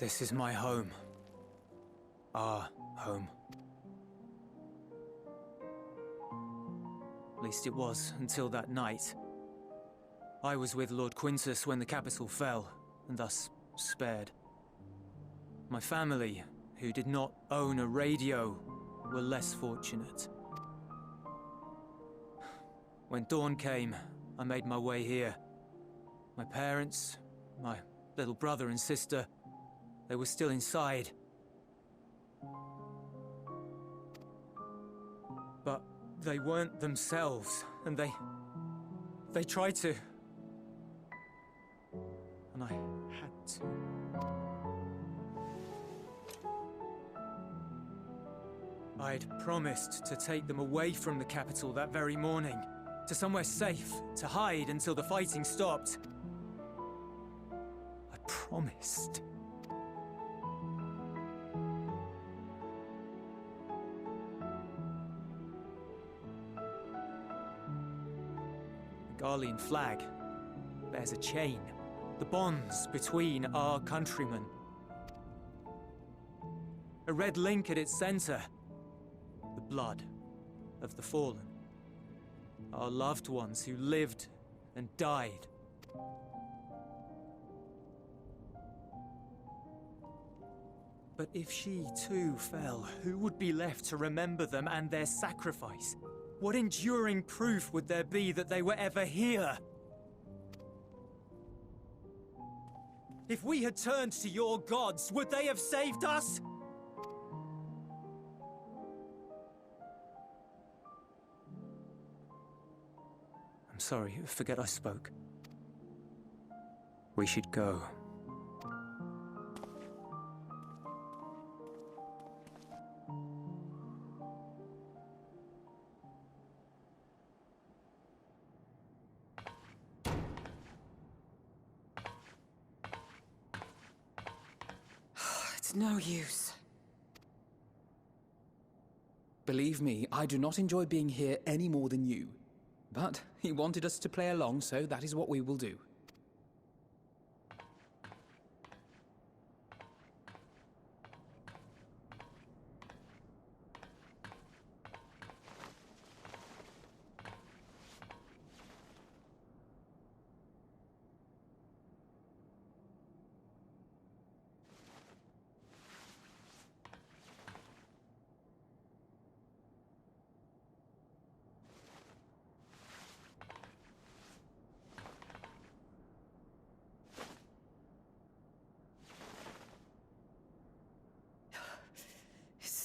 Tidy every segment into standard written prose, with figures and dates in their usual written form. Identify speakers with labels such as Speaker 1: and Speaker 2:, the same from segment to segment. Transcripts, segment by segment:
Speaker 1: This is my home. Our home. At least it was, until that night. I was with Lord Quintus when the capital fell, and thus spared. My family, who did not own a radio, were less fortunate. When dawn came, I made my way here. My parents, my little brother and sister, they were still inside. But they weren't themselves, and they tried to. And I had to. I'd promised to take them away from the capital that very morning, to somewhere safe, to hide until the fighting stopped. I promised. The Garlean flag bears a chain, the bonds between our countrymen. A red link at its center, the blood of the fallen. Our loved ones who lived and died. But if she too fell, who would be left to remember them and their sacrifice? What enduring proof would there be that they were ever here? If we had turned to your gods, would they have saved us? I'm sorry, forget I spoke. We should go.
Speaker 2: It's no use.
Speaker 3: Believe me, I do not enjoy being here any more than you. But he wanted us to play along, so that is what we will do.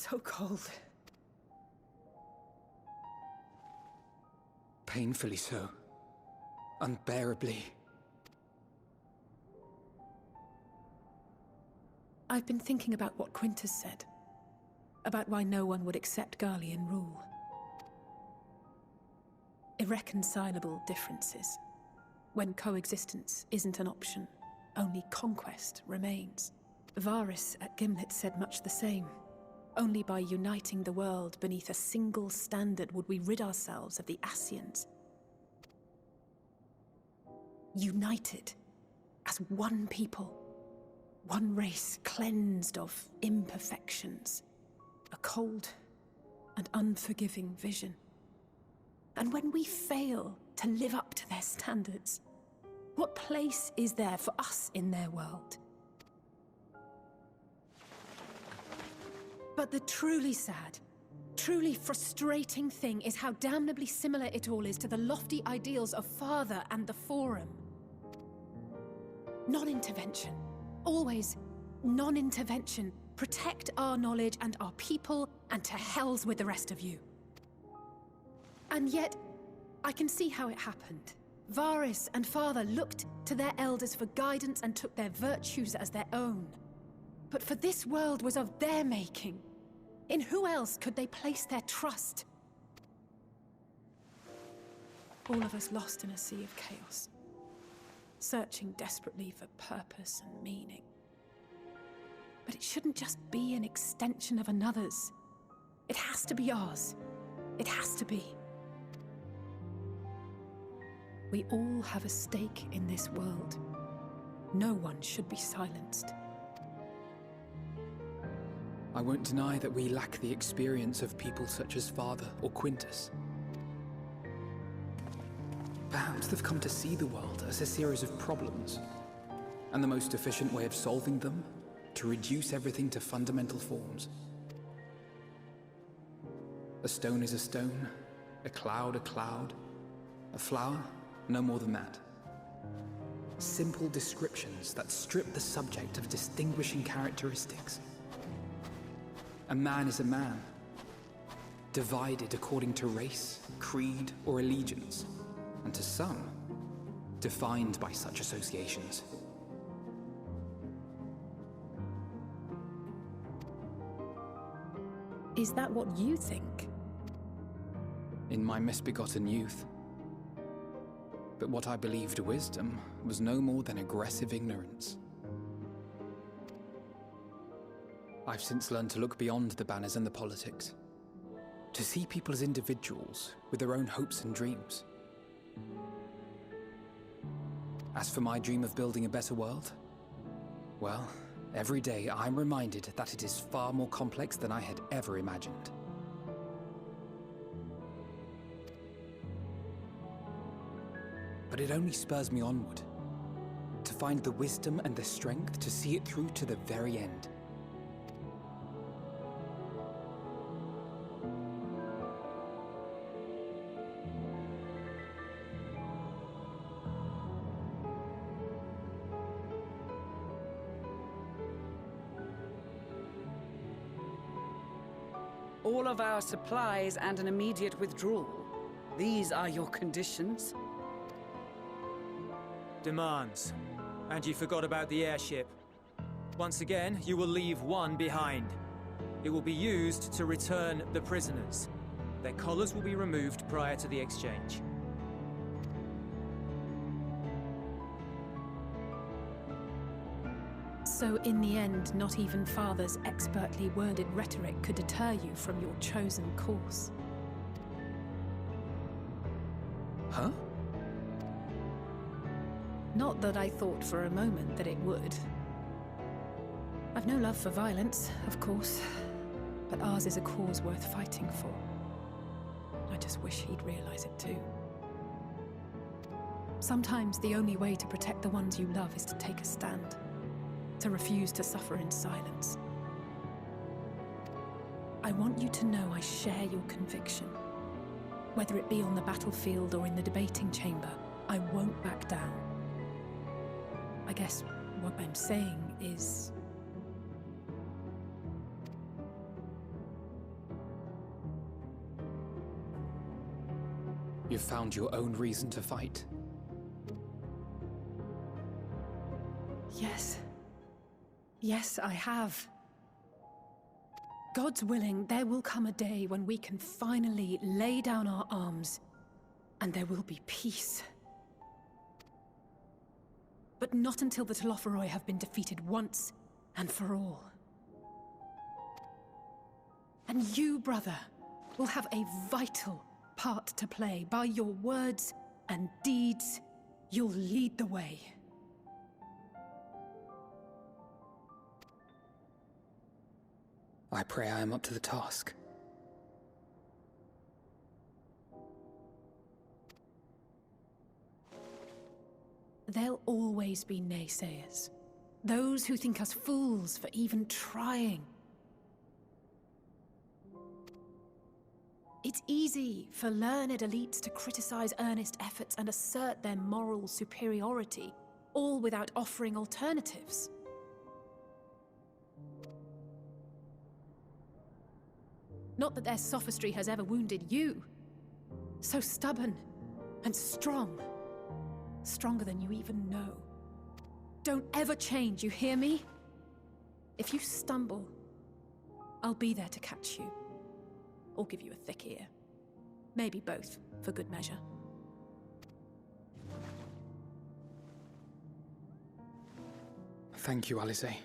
Speaker 2: So cold.
Speaker 3: Painfully so. Unbearably.
Speaker 2: I've been thinking about what Quintus said. About why no one would accept Garlean rule. Irreconcilable differences. When coexistence isn't an option, only conquest remains. Varus at Gimlet said much the same. Only by uniting the world beneath a single standard would we rid ourselves of the Ascians. United as one people, one race cleansed of imperfections, a cold and unforgiving vision. And when we fail to live up to their standards, what place is there for us in their world? But the truly sad, truly frustrating thing is how damnably similar it all is to the lofty ideals of Father and the Forum. Non-intervention. Always non-intervention. Protect our knowledge and our people, and to hells with the rest of you. And yet, I can see how it happened. Varus and Father looked to their elders for guidance and took their virtues as their own. But for this world was of their making. In who else could they place their trust? All of us lost in a sea of chaos, searching desperately for purpose and meaning. But it shouldn't just be an extension of another's. It has to be ours. It has to be. We all have a stake in this world. No one should be silenced.
Speaker 3: I won't deny that we lack the experience of people such as Father or Quintus. Perhaps they've come to see the world as a series of problems, and the most efficient way of solving them, to reduce everything to fundamental forms. A stone is a stone, a cloud, a flower, no more than that. Simple descriptions that strip the subject of distinguishing characteristics. A man is a man, divided according to race, creed, or allegiance, and to some, defined by such associations.
Speaker 2: Is that what you think?
Speaker 3: In my misbegotten youth. But what I believed wisdom was no more than aggressive ignorance. I've since learned to look beyond the banners and the politics, to see people as individuals with their own hopes and dreams. As for my dream of building a better world, well, every day I'm reminded that it is far more complex than I had ever imagined. But it only spurs me onward, to find the wisdom and the strength to see it through to the very end.
Speaker 4: All of our supplies and an immediate withdrawal. These are your conditions?
Speaker 1: Demands. And you forgot about the airship. Once again, you will leave one behind. It will be used to return the prisoners. Their collars will be removed prior to the exchange.
Speaker 2: So in the end, not even Father's expertly worded rhetoric could deter you from your chosen course.
Speaker 3: Huh?
Speaker 2: Not that I thought for a moment that it would. I've no love for violence, of course, but ours is a cause worth fighting for. I just wish he'd realize it too. Sometimes the only way to protect the ones you love is to take a stand, to refuse to suffer in silence. I want you to know I share your conviction. Whether it be on the battlefield or in the debating chamber, I won't back down. I guess what I'm saying is...
Speaker 3: You've found your own reason to fight.
Speaker 2: Yes. Yes, I have. God's willing, there will come a day when we can finally lay down our arms, and there will be peace. But not until the Telophoroi have been defeated once and for all. And you, brother, will have a vital part to play. By your words and deeds, you'll lead the way.
Speaker 3: I pray I am up to the task.
Speaker 2: There'll always be naysayers. Those who think us fools for even trying. It's easy for learned elites to criticize earnest efforts and assert their moral superiority, all without offering alternatives. Not that their sophistry has ever wounded you. So stubborn and strong. Stronger than you even know. Don't ever change, you hear me? If you stumble, I'll be there to catch you. Or give you a thick ear. Maybe both, for good measure.
Speaker 3: Thank you, Alisaie.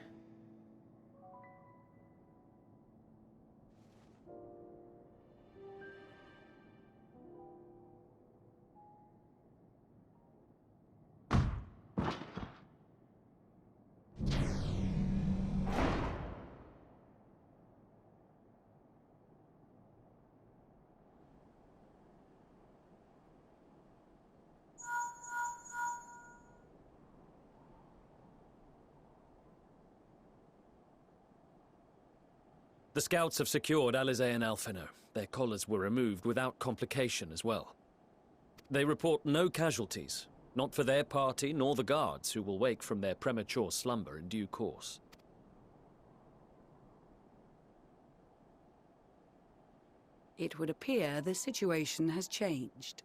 Speaker 5: The scouts have secured Alisaie and Alphinaud. Their collars were removed without complication as well. They report no casualties, not for their party nor the guards, who will wake from their premature slumber in due course.
Speaker 4: It would appear the situation has changed.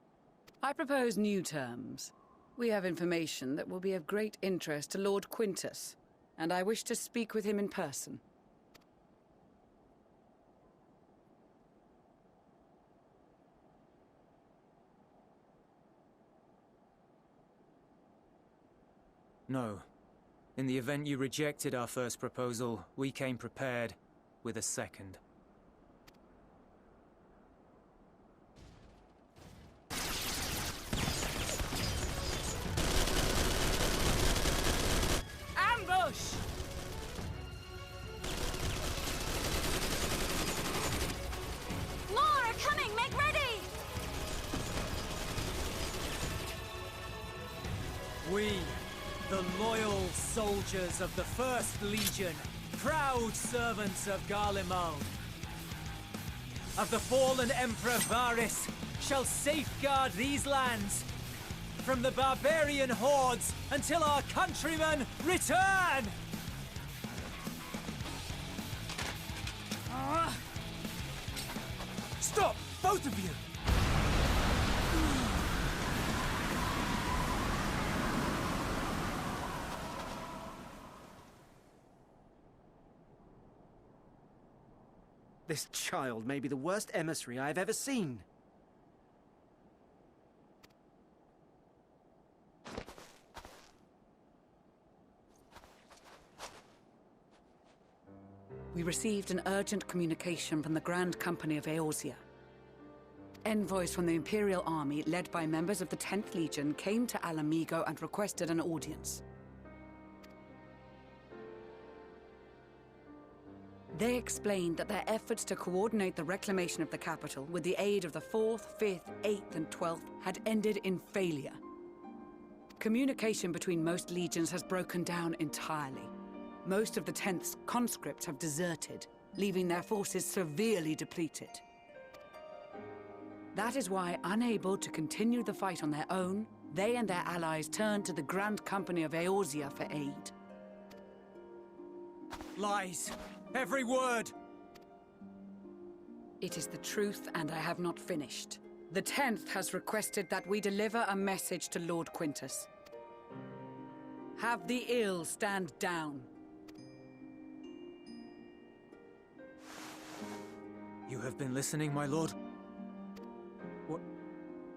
Speaker 4: I propose new terms. We have information that will be of great interest to Lord Quintus, and I wish to speak with him in person.
Speaker 1: No. In the event you rejected our first proposal, we came prepared with a second.
Speaker 4: Ambush!
Speaker 6: More are coming! Make ready!
Speaker 1: We, the loyal soldiers of the First Legion, proud servants of Garlemald, of the fallen Emperor Varys, shall safeguard these lands from the barbarian hordes until our countrymen return! Stop, both of you!
Speaker 7: This child may be the worst emissary I have ever seen.
Speaker 4: We received an urgent communication from the Grand Company of Eorzea. Envoys from the Imperial Army, led by members of the 10th Legion, came to Alamigo and requested an audience. They explained that their efforts to coordinate the reclamation of the capital with the aid of the 4th, 5th, 8th, and 12th had ended in failure. Communication between most legions has broken down entirely. Most of the 10th's conscripts have deserted, leaving their forces severely depleted. That is why, unable to continue the fight on their own, they and their allies turned to the Grand Company of Eorzea for aid.
Speaker 1: Lies! Every word!
Speaker 4: It is the truth, and I have not finished. The 10th has requested that we deliver a message to Lord Quintus. Have the ill stand down.
Speaker 1: You have been listening, my lord?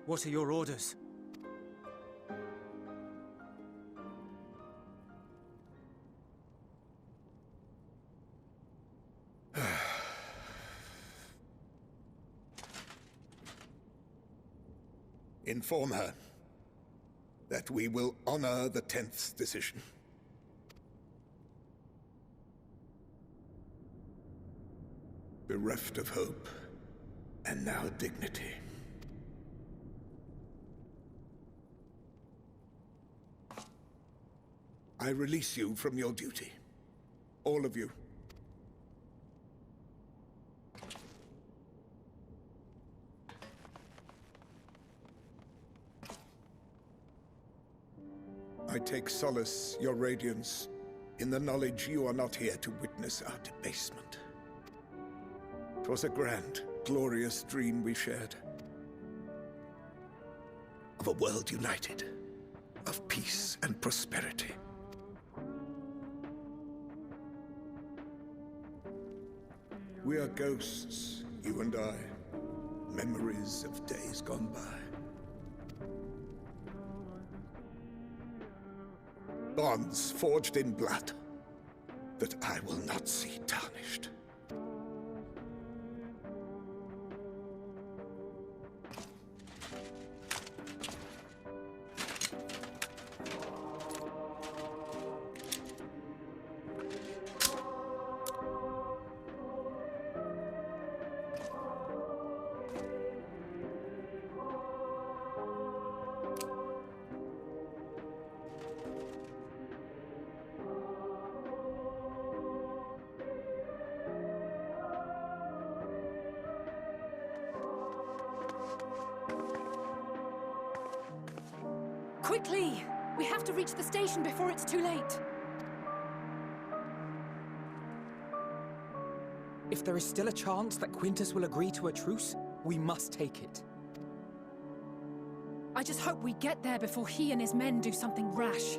Speaker 1: What are your orders?
Speaker 8: Inform her that we will honor the 10th's decision. Bereft of hope, and now dignity. I release you from your duty. All of you. I take solace, your radiance, in the knowledge you are not here to witness our debasement. 'Twas a grand, glorious dream we shared. Of a world united, of peace and prosperity. We are ghosts, you and I, memories of days gone by. Bonds forged in blood that I will not see tarnished.
Speaker 2: Quickly! We have to reach the station before it's too late.
Speaker 3: If there is still a chance that Quintus will agree to a truce, we must take it.
Speaker 2: I just hope we get there before he and his men do something rash.